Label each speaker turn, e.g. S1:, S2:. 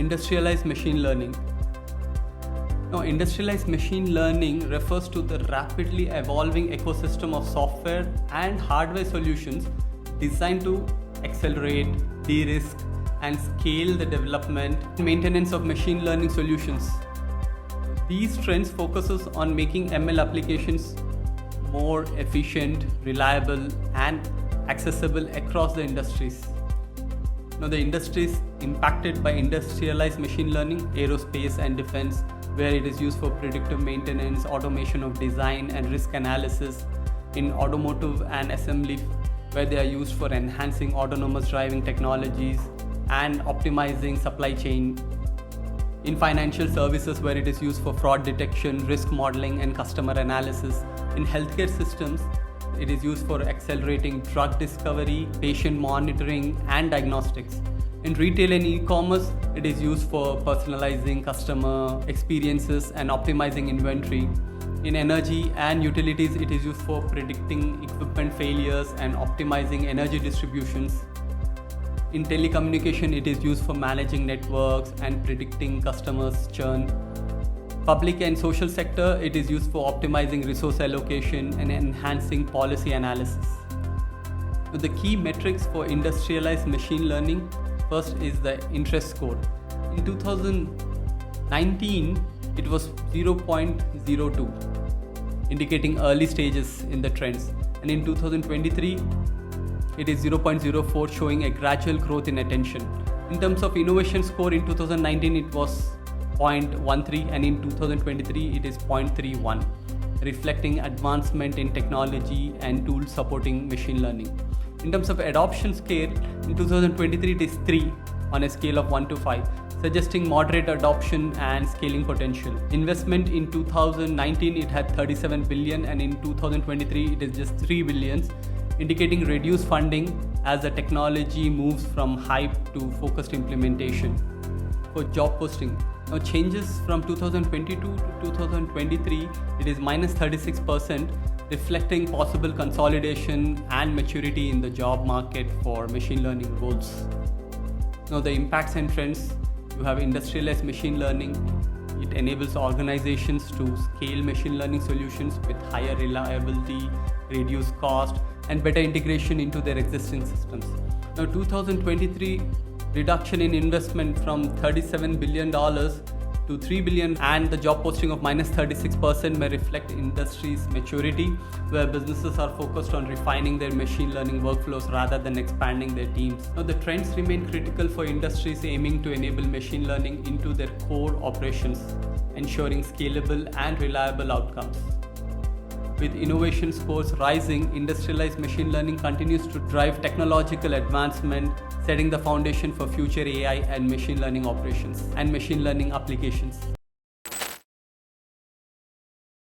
S1: Industrialized machine learning. Now, industrialized machine learning refers to the rapidly evolving ecosystem of software and hardware solutions designed to accelerate, de-risk, and scale the development and maintenance of machine learning solutions. These trends focuses on making ML applications more efficient, reliable, and accessible across the industries. Now, the industries impacted by industrialized machine learning: aerospace and defense, where it is used for predictive maintenance, automation of design and risk analysis; in automotive and assembly, where they are used for enhancing autonomous driving technologies and optimizing supply chain; in financial services, where it is used for fraud detection, risk modeling, and customer analysis; in healthcare systems, it is used for accelerating drug discovery, patient monitoring, and diagnostics; in retail and e-commerce, it is used for personalizing customer experiences and optimizing inventory; in energy and utilities, it is used for predicting equipment failures and optimizing energy distributions; in telecommunication, it is used for managing networks and predicting customers' churn; public and social sector, it is used for optimizing resource allocation and enhancing policy analysis. Now, the key metrics for industrialized machine learning: first is the interest score. In 2019, it was 0.02, indicating early stages in the trends. And in 2023, it is 0.04, showing a gradual growth in attention. In terms of innovation score, in 2019, it was 0.13, and in 2023, it is 0.31, reflecting advancement in technology and tools supporting machine learning. In terms of adoption scale, in 2023, it is 3 on a scale of 1 to 5, suggesting moderate adoption and scaling potential. Investment in 2019, it had 37 billion, and in 2023, it is just 3 billion, indicating reduced funding as the technology moves from hype to focused implementation. For job posting, now changes from 2022 to 2023, it is minus 36%, reflecting possible consolidation and maturity in the job market for machine learning roles. Now, the impacts and trends: you have industrialized machine learning. It enables organizations to scale machine learning solutions with higher reliability, reduced cost, and better integration into their existing systems. Now, 2023 reduction in investment from $37 billion to $3 billion, and the job posting of minus 36% may reflect industry's maturity, where businesses are focused on refining their machine learning workflows rather than expanding their teams. Now, the trends remain critical for industries aiming to enable machine learning into their core operations, ensuring scalable and reliable outcomes. With innovation scores rising, industrialized machine learning continues to drive technological advancement, setting the foundation for future AI and machine learning operations and machine learning applications.